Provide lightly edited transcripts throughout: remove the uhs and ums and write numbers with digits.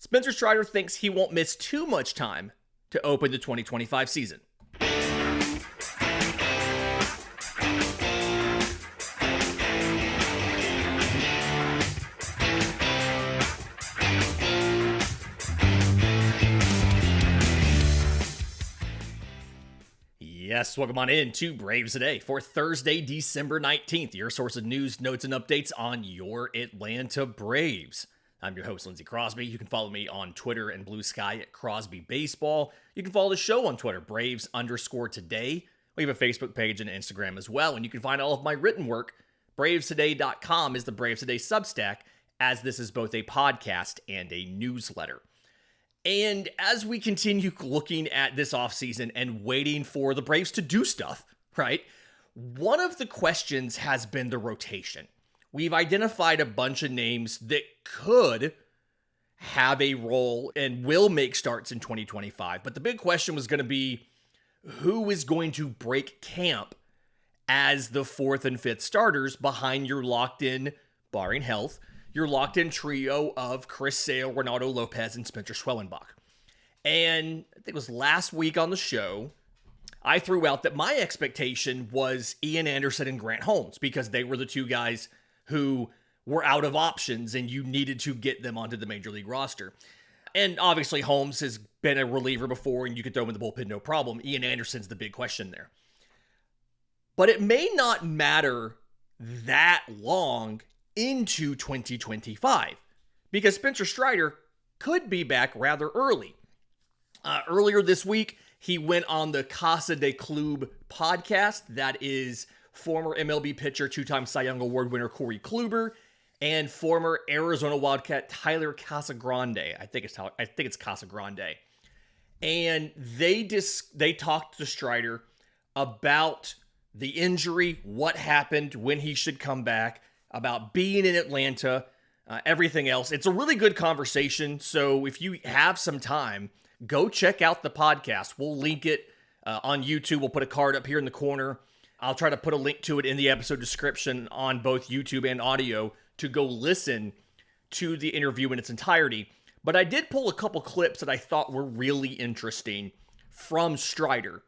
Spencer Strider thinks he won't miss too much time to open the 2025 season. Yes, welcome on in to Braves Today for Thursday, December 19th, your source of news, notes, and updates on your Atlanta Braves. I'm your host, Lindsay Crosby. You can follow me on Twitter and Blue Sky at Crosby Baseball. You can follow the show on Twitter, Braves_today. We have a Facebook page and Instagram as well, and you can find all of my written work. BravesToday.com is the Braves Today Substack, as this is both a podcast and a newsletter. And as we continue looking at this offseason and waiting for the Braves to do stuff, right? One of the questions has been the rotation. We've identified a bunch of names that could have a role and will make starts in 2025. But the big question was going to be, who is going to break camp as the fourth and fifth starters behind your locked-in, barring health, your locked-in trio of Chris Sale, Ronaldo Lopez, and Spencer Schwellenbach. And I think it was last week on the show, I threw out that my expectation was Ian Anderson and Grant Holmes, because they were the two guys who were out of options and you needed to get them onto the major league roster. And obviously Holmes has been a reliever before and you could throw him in the bullpen, no problem. Ian Anderson's the big question there. But it may not matter that long into 2025 because Spencer Strider could be back rather early. Earlier this week, he went on the Casa de Club podcast. That is former MLB pitcher, two-time Cy Young Award winner Corey Kluber, and former Arizona Wildcat Tyler Casagrande. I think it's Casagrande. And they talked to Strider about the injury, what happened, when he should come back, about being in Atlanta, everything else. It's a really good conversation. So if you have some time, go check out the podcast. We'll link it on YouTube. We'll put a card up here in the corner. I'll try to put a link to it in the episode description on both YouTube and audio to go listen to the interview in its entirety. But I did pull a couple clips that I thought were really interesting from Strider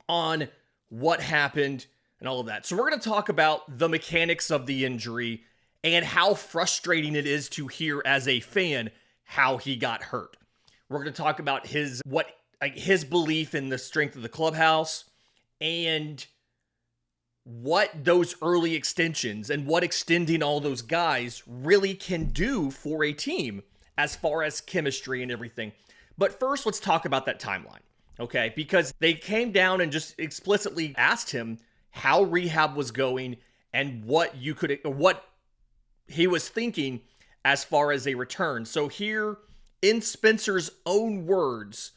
on what happened and all of that. So we're going to talk about the mechanics of the injury and how frustrating it is to hear as a fan how he got hurt. We're going to talk about his belief in the strength of the clubhouse and what those early extensions and what extending all those guys really can do for a team as far as chemistry and everything. But first, let's talk about that timeline, okay? Because they came down and just explicitly asked him how rehab was going and what he was thinking as far as a return. So here, in Spencer's own words,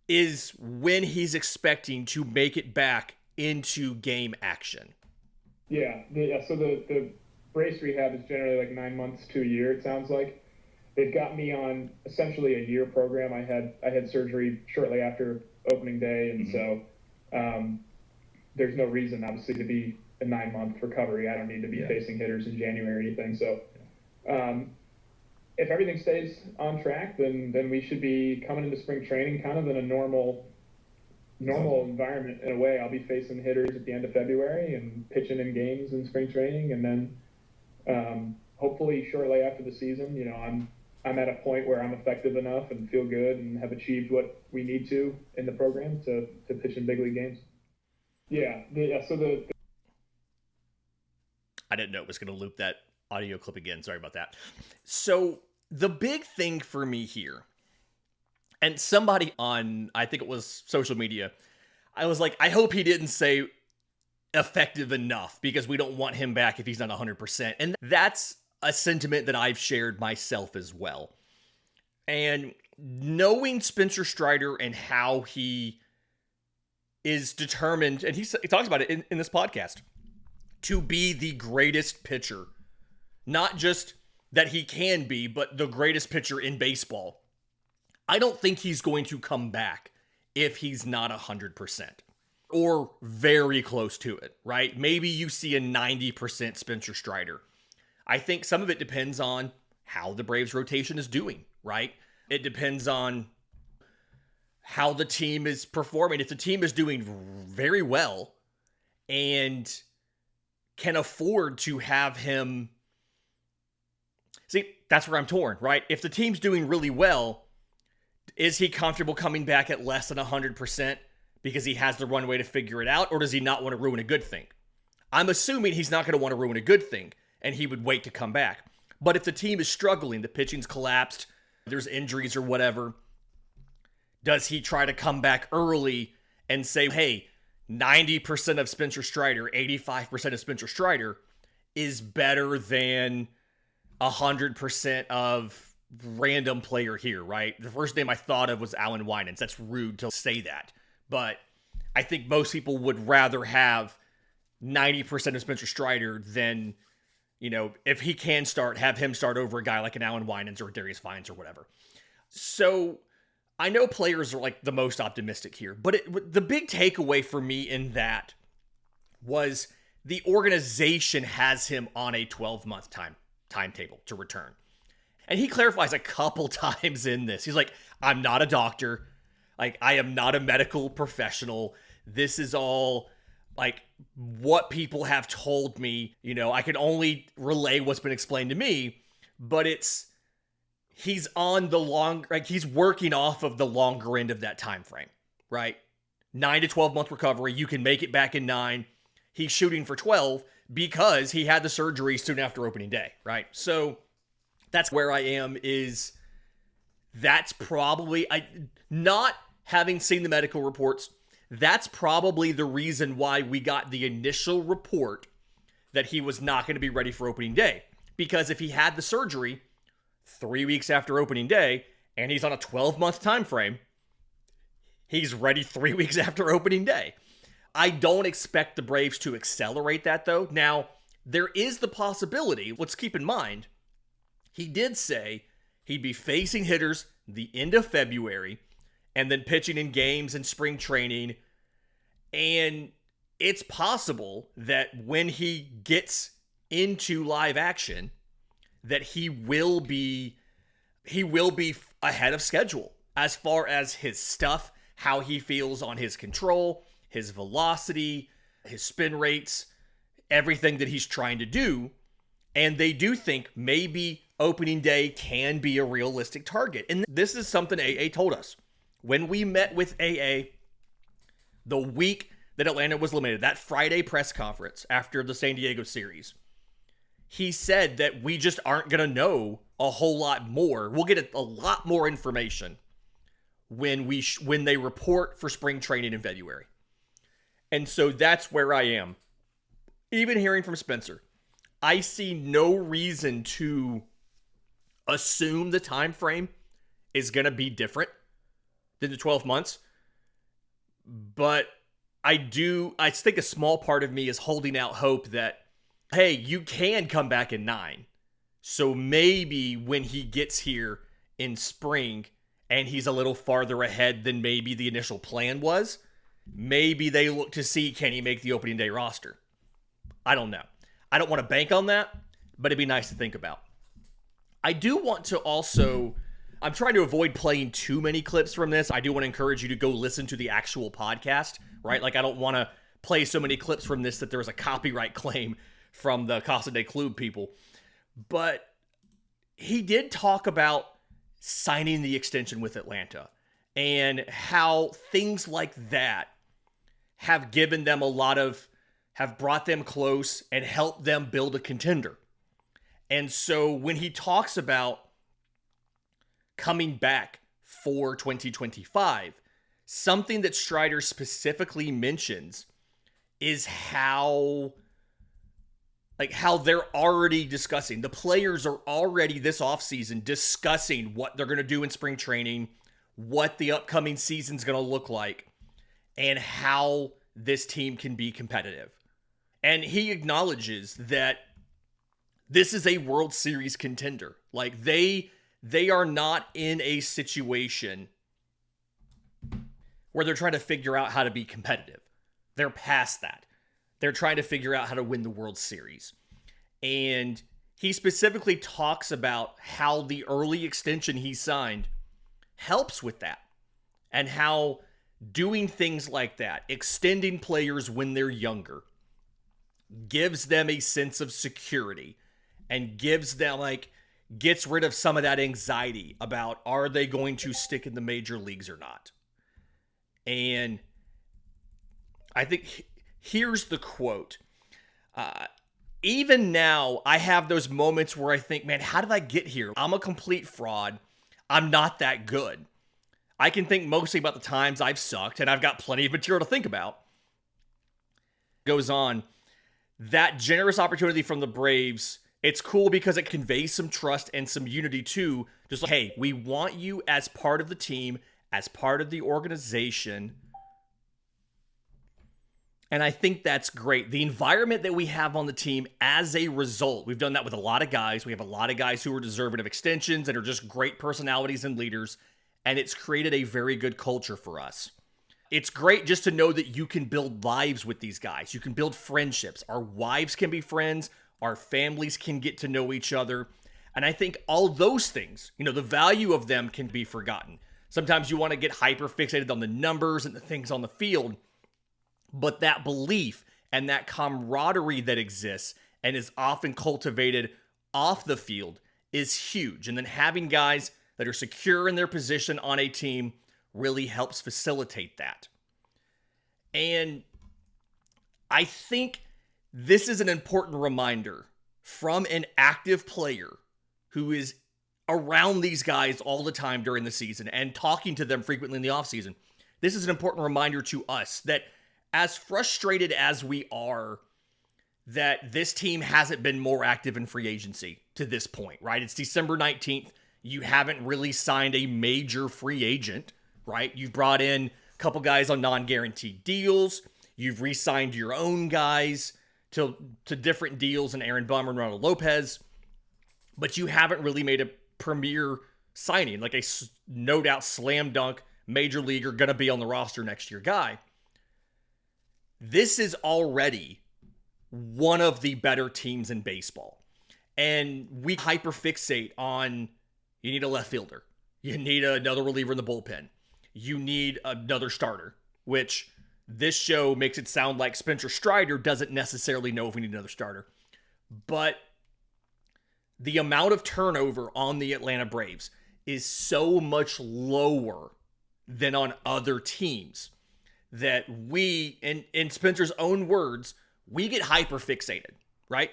is when he's expecting to make it back into game action. Yeah. So the brace rehab is generally like 9 months to a year, it sounds like. They've got me on essentially a year program. I had surgery shortly after opening day, and so there's no reason, obviously, to be a 9-month recovery. I don't need to be facing hitters in January or anything. So if everything stays on track, then we should be coming into spring training kind of in a normal environment in a way. I'll be facing hitters at the end of February and pitching in games in spring training, and then hopefully shortly after the season, I'm at a point where I'm effective enough and feel good and have achieved what we need to in the program to pitch in big league games. So I didn't know it was going to loop that audio clip again. Sorry about that. So the big thing for me here, and somebody on, I think it was social media, I was like, I hope he didn't say effective enough because we don't want him back if he's not 100%. And that's a sentiment that I've shared myself as well. And knowing Spencer Strider and how he is determined, and he talks about it in this podcast, to be the greatest pitcher, not just that he can be, but the greatest pitcher in baseball. I don't think he's going to come back if he's not 100% or very close to it, right? Maybe you see a 90% Spencer Strider. I think some of it depends on how the Braves rotation is doing, right? It depends on how the team is performing. If the team is doing very well and can afford to have him... See, that's where I'm torn, right? If the team's doing really well, is he comfortable coming back at less than 100% because he has the runway to figure it out, or does he not want to ruin a good thing? I'm assuming he's not going to want to ruin a good thing, and he would wait to come back. But if the team is struggling, the pitching's collapsed, there's injuries or whatever, does he try to come back early and say, hey, 90% of Spencer Strider, 85% of Spencer Strider is better than 100% of random player here, right? The first name I thought of was Alan Winans. That's rude to say that. But I think most people would rather have 90% of Spencer Strider than, if he can start, have him start over a guy like an Alan Winans or Darius Vines or whatever. So I know players are like the most optimistic here, but the big takeaway for me in that was the organization has him on a 12-month timetable to return. And he clarifies a couple times in this. He's like, I'm not a doctor. Like, I am not a medical professional. This is all like what people have told me. I can only relay what's been explained to me, but he's on he's working off of the longer end of that time frame, right? 9 to 12 month recovery. You can make it back in 9. He's shooting for 12 because he had the surgery soon after opening day, right? So that's where I am. That's probably, not having seen the medical reports, that's probably the reason why we got the initial report that he was not going to be ready for opening day. Because if he had the surgery 3 weeks after opening day and he's on a 12-month time frame, he's ready 3 weeks after opening day. I don't expect the Braves to accelerate that, though. Now, there is the possibility, let's keep in mind, he did say he'd be facing hitters the end of February and then pitching in games and spring training. And it's possible that when he gets into live action, that he will be ahead of schedule as far as his stuff, how he feels on his control, his velocity, his spin rates, everything that he's trying to do. And they do think maybe opening day can be a realistic target. And this is something AA told us. When we met with AA the week that Atlanta was eliminated, that Friday press conference after the San Diego series, he said that we just aren't going to know a whole lot more. We'll get a lot more information when they report for spring training in February. And so that's where I am. Even hearing from Spencer, I see no reason to assume the time frame is going to be different than the 12 months. But I think a small part of me is holding out hope that, hey, you can come back in 9. So maybe when he gets here in spring and he's a little farther ahead than maybe the initial plan was, maybe they look to see, can he make the opening day roster? I don't know. I don't want to bank on that, but it'd be nice to think about. I do want to also, I'm trying to avoid playing too many clips from this. I do want to encourage you to go listen to the actual podcast, right? Like, I don't want to play so many clips from this that there's a copyright claim from the Casa de Club people. But he did talk about signing the extension with Atlanta and how things like that have given them have brought them close and helped them build a contender. And so when he talks about coming back for 2025, something that Strider specifically mentions is how they're already discussing. The players are already this offseason discussing what they're going to do in spring training, what the upcoming season's going to look like, and how this team can be competitive. And he acknowledges that this is a World Series contender. Like, they are not in a situation where they're trying to figure out how to be competitive. They're past that. They're trying to figure out how to win the World Series. And he specifically talks about how the early extension he signed helps with that, and how doing things like that, extending players when they're younger, gives them a sense of security and gives them, gets rid of some of that anxiety about, are they going to stick in the major leagues or not? And I think here's the quote. Even now, I have those moments where I think, man, how did I get here? I'm a complete fraud. I'm not that good. I can think mostly about the times I've sucked, and I've got plenty of material to think about. Goes on. That generous opportunity from the Braves, it's cool because it conveys some trust and some unity too. Just like, hey, we want you as part of the team, as part of the organization. And I think that's great. The environment that we have on the team as a result, we've done that with a lot of guys. We have a lot of guys who are deserving of extensions and are just great personalities and leaders. And it's created a very good culture for us. It's great just to know that you can build lives with these guys. You can build friendships. Our wives can be friends. Our families can get to know each other. And I think all those things, the value of them can be forgotten. Sometimes you want to get hyper fixated on the numbers and the things on the field. But that belief and that camaraderie that exists and is often cultivated off the field is huge. And then having guys that are secure in their position on a team really helps facilitate that. And I think this is an important reminder from an active player who is around these guys all the time during the season and talking to them frequently in the offseason. This is an important reminder to us that as frustrated as we are that this team hasn't been more active in free agency to this point, right? It's December 19th. You haven't really signed a major free agent, right? You've brought in a couple guys on non-guaranteed deals. You've re-signed your own guys to different deals in Aaron Bummer and Ronald Lopez, but you haven't really made a premier signing, like a no doubt slam dunk major leaguer gonna be on the roster next year guy. This is already one of the better teams in baseball. And we hyperfixate on, you need a left fielder. You need another reliever in the bullpen. You need another starter, which this show makes it sound like Spencer Strider doesn't necessarily know if we need another starter. But the amount of turnover on the Atlanta Braves is so much lower than on other teams that we, in Spencer's own words, we get hyperfixated, right?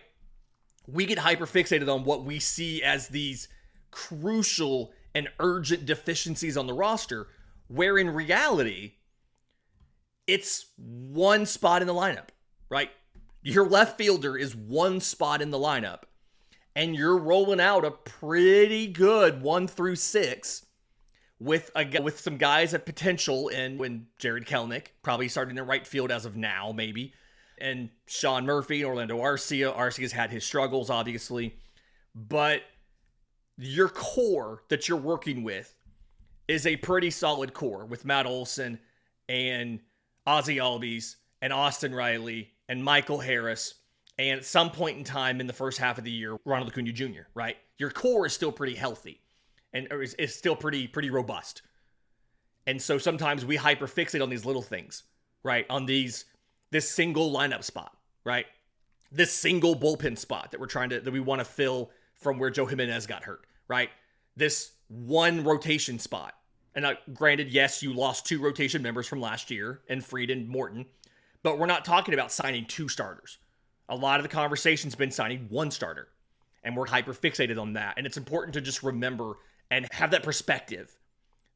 We get hyperfixated on what we see as these crucial and urgent deficiencies on the roster, where in reality, it's one spot in the lineup, right? Your left fielder is one spot in the lineup, and you're rolling out a pretty good 1 through 6 with some guys at potential, and when Jared Kelenic probably starting in right field as of now, maybe, and Sean Murphy and Orlando Arcia. Arcia's had his struggles, obviously, but your core that you're working with is a pretty solid core with Matt Olson and Ozzie Albies and Austin Riley and Michael Harris, and at some point in time in the first half of the year, Ronald Acuna Jr., right? Your core is still pretty healthy. And is still pretty robust. And so sometimes we hyperfixate on these little things, right? On this single lineup spot, right? This single bullpen spot that we want to fill from where Joe Jimenez got hurt, right? This one rotation spot. And granted, yes, you lost 2 rotation members from last year, and Fried and Morton, but we're not talking about signing 2 starters. A lot of the conversation's been signing 1 starter, and we're hyperfixated on that. And it's important to just remember and have that perspective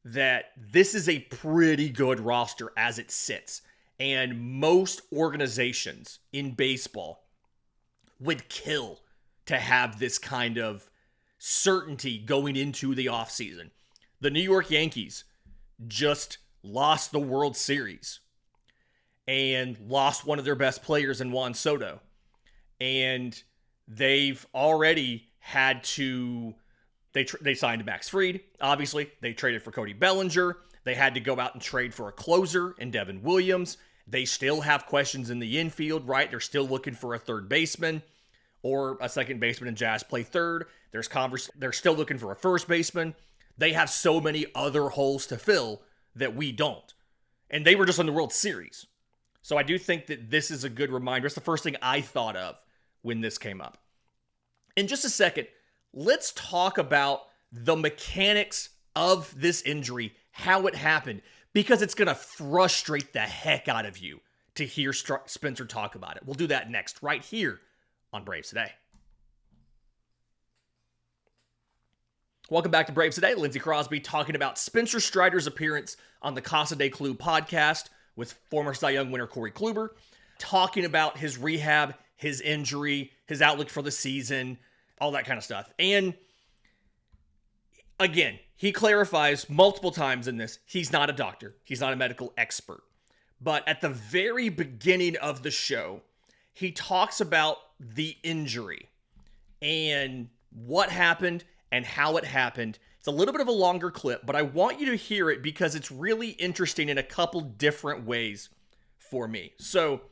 that this is a pretty good roster as it sits. And most organizations in baseball would kill to have this kind of certainty going into the offseason. The New York Yankees just lost the World Series and lost one of their best players in Juan Soto. And they've already had to... They signed Max Fried, obviously. They traded for Cody Bellinger. They had to go out and trade for a closer in Devin Williams. They still have questions in the infield, right? They're still looking for a third baseman. or a second baseman, and Jazz play third. They're still looking for a first baseman. They have so many other holes to fill that we don't. And they were just on the World Series. So I do think that this is a good reminder. It's the first thing I thought of when this came up. In just a second, let's talk about the mechanics of this injury, how it happened, because it's going to frustrate the heck out of you to hear Spencer talk about it. We'll do that next, right here on Braves Today. Welcome back to Braves Today. Lindsay Crosby talking about Spencer Strider's appearance on the Casa de Club podcast with former Cy Young winner Corey Kluber, talking about his rehab, his injury, his outlook for the season, all that kind of stuff. And again, he clarifies multiple times in this, he's not a doctor. He's not a medical expert. But at the very beginning of the show, he talks about the injury and what happened and how it happened. It's a little bit of a longer clip, but I want you to hear it because it's really interesting in a couple different ways for me. So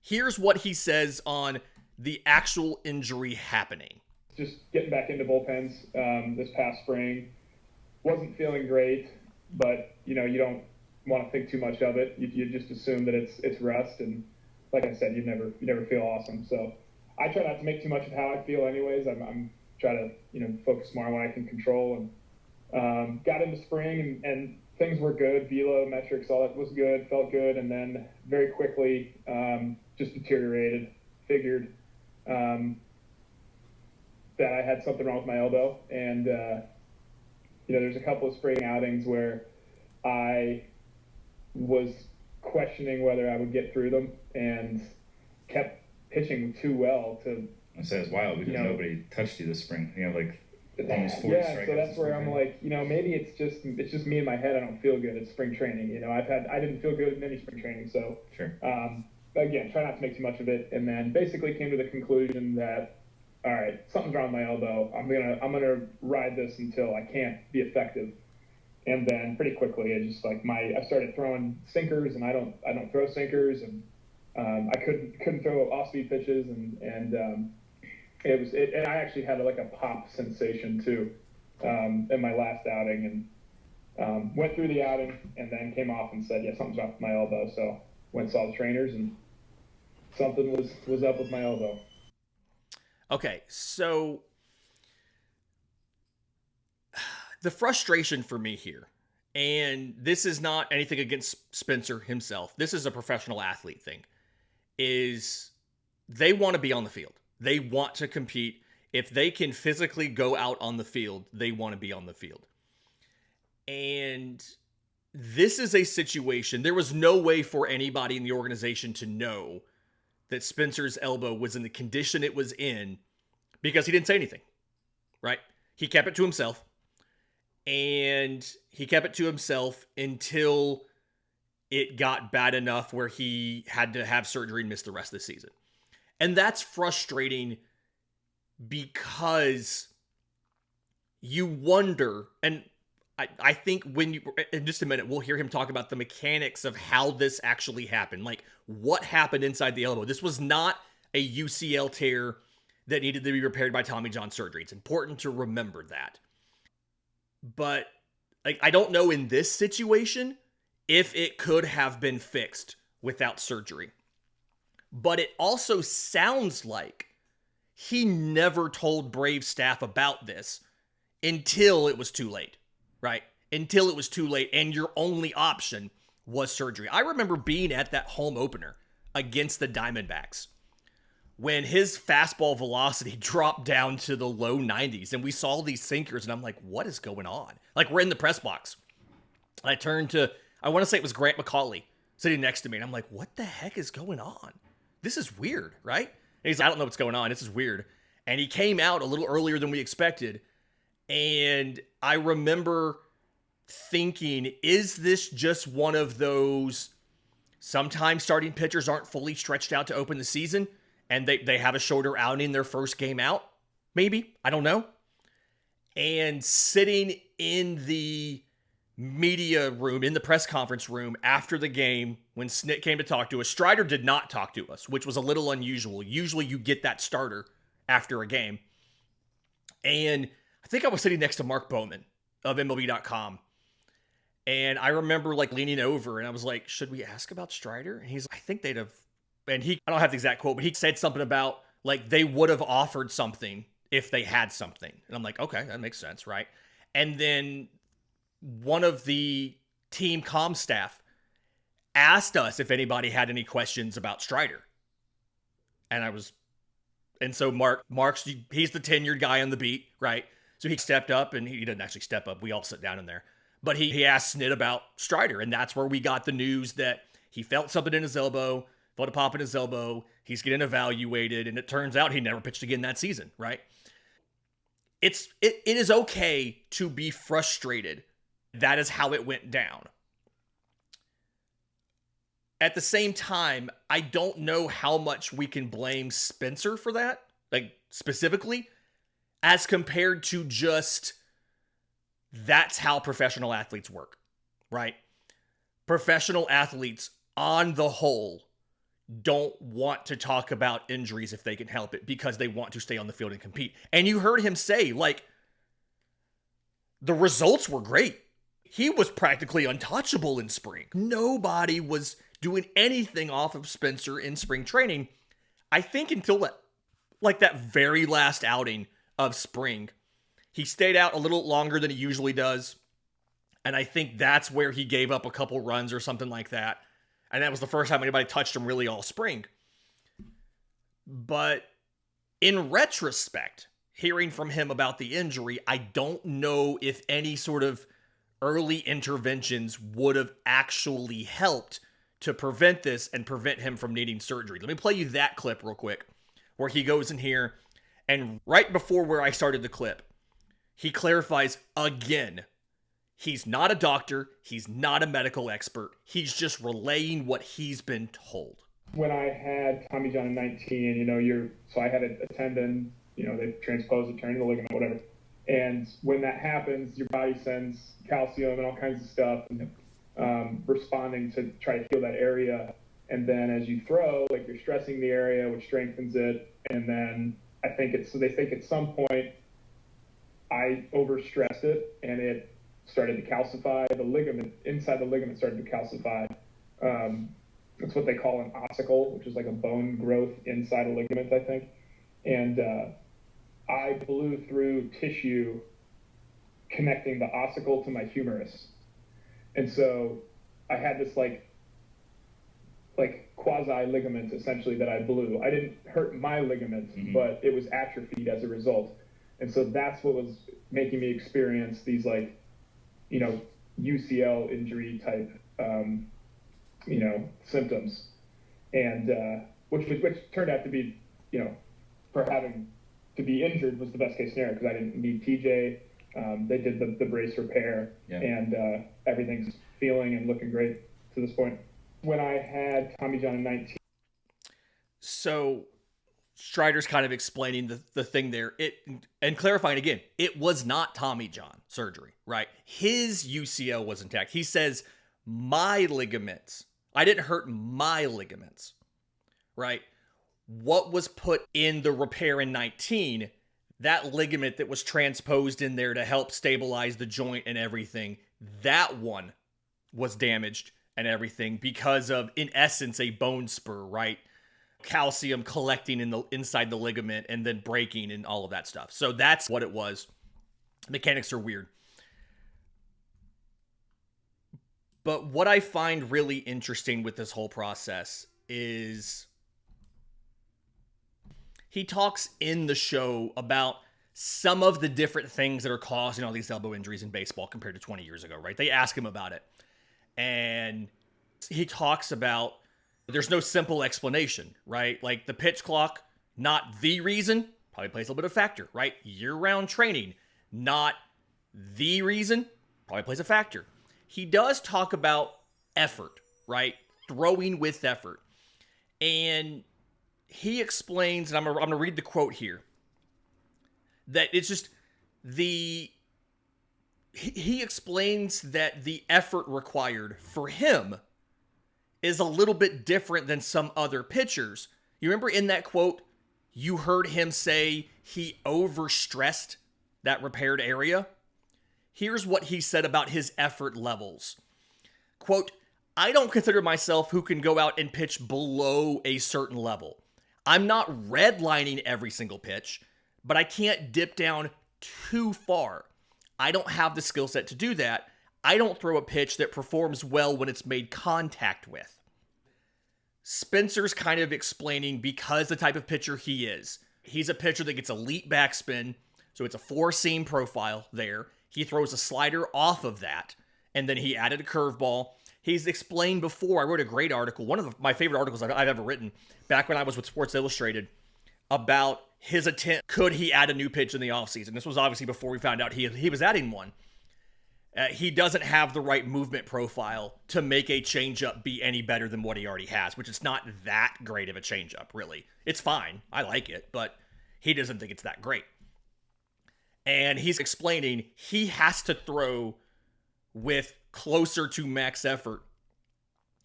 here's what he says on the actual injury happening. Just getting back into bullpens this past spring. Wasn't feeling great, but you don't want to think too much of it. You just assume that it's rust, and like I said, you never feel awesome. So I try not to make too much of how I feel anyways. I'm try to focus more on what I can control, and got into spring and things were good. Velo metrics, all that was good, felt good, and then very quickly just deteriorated. Figured that I had something wrong with my elbow, and there's a couple of spring outings where I was questioning whether I would get through them and kept pitching too well to. I say it's wild because nobody touched you this spring. You have like almost 40 strikeouts. So that's where I'm like, maybe it's just me in my head. I don't feel good at spring training. I didn't feel good in any spring training. So sure. Again, try not to make too much of it, and then basically came to the conclusion that, all right, something's wrong with my elbow. I'm gonna ride this until I can't be effective. And then pretty quickly, I started throwing sinkers, and I don't throw sinkers, and I couldn't throw off-speed pitches, and I actually had like a pop sensation too in my last outing, and went through the outing, and then came off and said, yeah, something's wrong with my elbow. So went and saw the trainers, and something was up with my elbow. Okay, so the frustration for me here, and this is not anything against Spencer himself, this is a professional athlete thing, is they want to be on the field. They want to compete. If they can physically go out on the field, they want to be on the field. And this is a situation, there was no way for anybody in the organization to know that Spencer's elbow was in the condition it was in because he didn't say anything, right? He kept it to himself. And he kept it to himself until it got bad enough where he had to have surgery and miss the rest of the season. And that's frustrating because you wonder, and I think in just a minute, we'll hear him talk about the mechanics of how this actually happened. Like, what happened inside the elbow? This was not a UCL tear that needed to be repaired by Tommy John surgery. It's important to remember that. But I don't know in this situation if it could have been fixed without surgery. But it also sounds like he never told Brave staff about this until it was too late, right? Until it was too late and your only option was surgery. I remember being at that home opener against the Diamondbacks when his fastball velocity dropped down to the low 90s and we saw these sinkers and I'm like, what is going on? Like, we're in the press box. I turned to, I want to say it was Grant McCauley sitting next to me and I'm like, what the heck is going on? This is weird, right? And he's, I don't know what's going on. This is weird. And he came out a little earlier than we expected. And I remember thinking, is this just one of those, sometimes starting pitchers aren't fully stretched out to open the season and they have a shorter outing their first game out? Maybe. I don't know. And sitting in the media room, in the press conference room after the game, when Snit came to talk to us, Strider did not talk to us, which was a little unusual. Usually you get that starter after a game. And I think I was sitting next to Mark Bowman of MLB.com. And I remember like leaning over and I was like, should we ask about Strider? And he's like, I think they'd have, and I don't have the exact quote, but he said something about like they would have offered something if they had something. And I'm like, okay, that makes sense, right? And then one of the team comm staff asked us if anybody had any questions about Strider. And so Mark's, he's the tenured guy on the beat, right? So he stepped up, and he didn't actually step up. We all sit down in there. But he asked Snit about Strider, and that's where we got the news that he felt something in his elbow, felt a pop in his elbow, he's getting evaluated, and it turns out he never pitched again that season, right? It is okay to be frustrated. That is how it went down. At the same time, I don't know how much we can blame Spencer for that, like specifically, as compared to just that's how professional athletes work, right? Professional athletes, on the whole, don't want to talk about injuries if they can help it because they want to stay on the field and compete. And you heard him say, like, the results were great. He was practically untouchable in spring. Nobody was doing anything off of Spencer in spring training, I think, until that very last outing of spring. He stayed out a little longer than he usually does, and I think that's where he gave up a couple runs or something like that, and that was the first time anybody touched him really all spring. But in retrospect, hearing from him about the injury, I don't know if any sort of early interventions would have actually helped to prevent this and prevent him from needing surgery. Let me play you that clip real quick, where he goes in here, and right before where I started the clip, he clarifies again, he's not a doctor, he's not a medical expert, he's just relaying what he's been told. When I had Tommy John in 19, so I had a tendon, they transposed it, turned the ligament, whatever. And when that happens, your body sends calcium and all kinds of stuff, responding to try to heal that area. And then as you throw, like, you're stressing the area, which strengthens it. And then they think at some point I overstressed it and it started to calcify. The ligament, inside the ligament, started to calcify. That's what they call an ossicle, which is like a bone growth inside a ligament, I think. And I blew through tissue connecting the ossicle to my humerus. And so I had this like quasi ligament essentially that I blew. I didn't hurt my ligament, but it was atrophied as a result. And so that's what was making me experience these UCL injury type symptoms, and which turned out to be, for having to be injured was the best case scenario because I didn't need TJ. They did the brace repair, and everything's feeling and looking great to this point. When I had Tommy John in 19. So Strider's kind of explaining the thing there. And clarifying again, it was not Tommy John surgery, right? His UCL was intact. He says, my ligaments, I didn't hurt my ligaments, right? What was put in the repair in 19, that ligament that was transposed in there to help stabilize the joint and everything, that one was damaged and everything because of, in essence, a bone spur, right? Calcium collecting inside the ligament and then breaking and all of that stuff. So that's what it was. Mechanics are weird. But what I find really interesting with this whole process is he talks in the show about some of the different things that are causing all these elbow injuries in baseball compared to 20 years ago, right? They ask him about it. And he talks about there's no simple explanation, right? Like the pitch clock, not the reason, probably plays a little bit of factor, right? Year-round training, not the reason, probably plays a factor. He does talk about effort, right? Throwing with effort. And he explains, and I'm going to read the quote here, that it's just he explains that the effort required for him is a little bit different than some other pitchers. You remember in that quote, You heard him say he overstressed that repaired area. Here's what he said about his effort levels. Quote, I don't consider myself who can go out and pitch below a certain level. I'm not redlining every single pitch, but I can't dip down too far. I don't have the skill set to do that. I don't throw a pitch that performs well when it's made contact with. Spencer's kind of explaining because the type of pitcher he is. He's a pitcher that gets elite backspin, so it's a four-seam profile there. He throws a slider off of that, and then he added a curveball. He's explained before, I wrote a great article, one of my favorite articles I've ever written, back when I was with Sports Illustrated, about his attempt, could he add a new pitch in the offseason? This was obviously before we found out he was adding one. He doesn't have the right movement profile to make a changeup be any better than what he already has, which is not that great of a changeup, really. It's fine. I like it, but he doesn't think it's that great. And he's explaining he has to throw with closer to max effort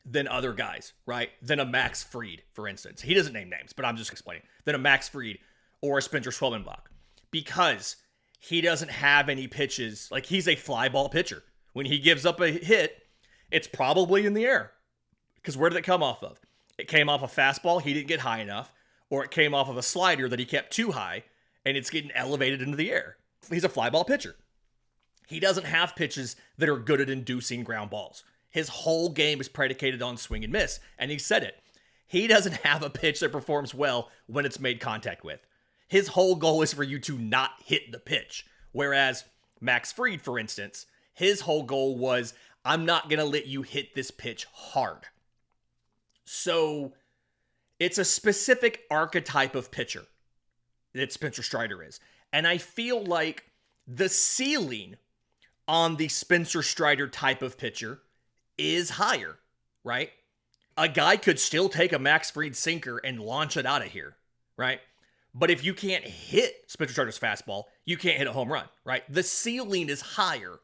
than other guys, right? Than a Max Fried, for instance. He doesn't name names, but I'm just explaining. Than a Max Fried or a Spencer Schwellenbach. Because he doesn't have any pitches. Like, he's a fly ball pitcher. When he gives up a hit, it's probably in the air. Because where did it come off of? It came off a fastball, he didn't get high enough. Or it came off of a slider that he kept too high, and it's getting elevated into the air. He's a fly ball pitcher. He doesn't have pitches that are good at inducing ground balls. His whole game is predicated on swing and miss, and he said it. He doesn't have a pitch that performs well when it's made contact with. His whole goal is for you to not hit the pitch. Whereas Max Fried, for instance, his whole goal was, I'm not going to let you hit this pitch hard. So it's a specific archetype of pitcher that Spencer Strider is. And I feel like the ceiling on the Spencer Strider type of pitcher is higher, right? A guy could still take a Max Fried sinker and launch it out of here, right? But if you can't hit Spencer Strider's fastball, you can't hit a home run, right? The ceiling is higher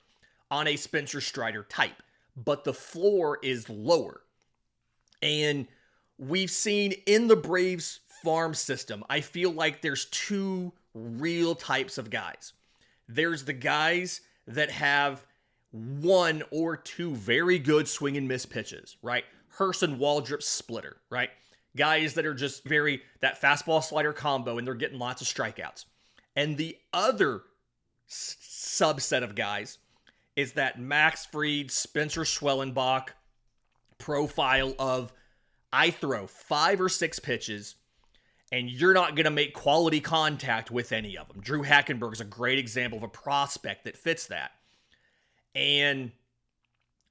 on a Spencer Strider type, but the floor is lower. And we've seen in the Braves farm system, I feel like there's two real types of guys. There's the guys that have one or two very good swing and miss pitches, right? Hurst and Waldrop splitter, right? Guys that are just that fastball slider combo, and they're getting lots of strikeouts. And the other subset of guys is that Max Fried, Spencer Schwellenbach profile of, I throw 5 or 6 pitches, and you're not going to make quality contact with any of them. Drew Hackenberg is a great example of a prospect that fits that. And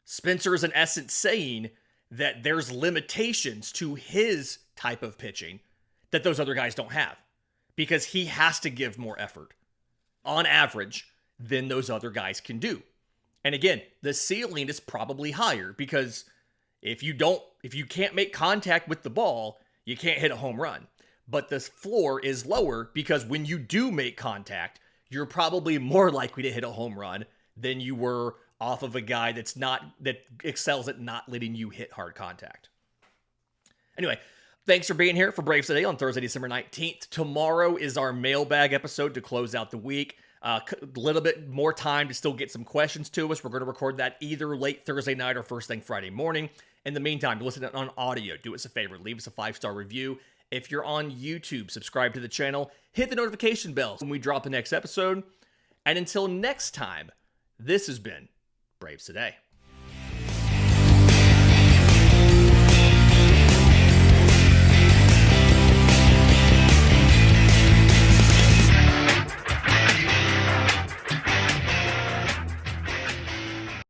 Spencer is in essence saying that there's limitations to his type of pitching that those other guys don't have, because he has to give more effort on average than those other guys can do. And again, the ceiling is probably higher, because if you can't make contact with the ball, you can't hit a home run. But the floor is lower, because when you do make contact, you're probably more likely to hit a home run than you were off of a guy that excels at not letting you hit hard contact. Anyway, thanks for being here for Braves Today on Thursday, December 19th. Tomorrow is our mailbag episode to close out the week. A little bit more time to still get some questions to us. We're going to record that either late Thursday night or first thing Friday morning. In the meantime, to listen on audio, do us a favor, leave us a 5-star review. If you're on YouTube, subscribe to the channel, hit the notification bell when we drop the next episode. And until next time, this has been Braves Today.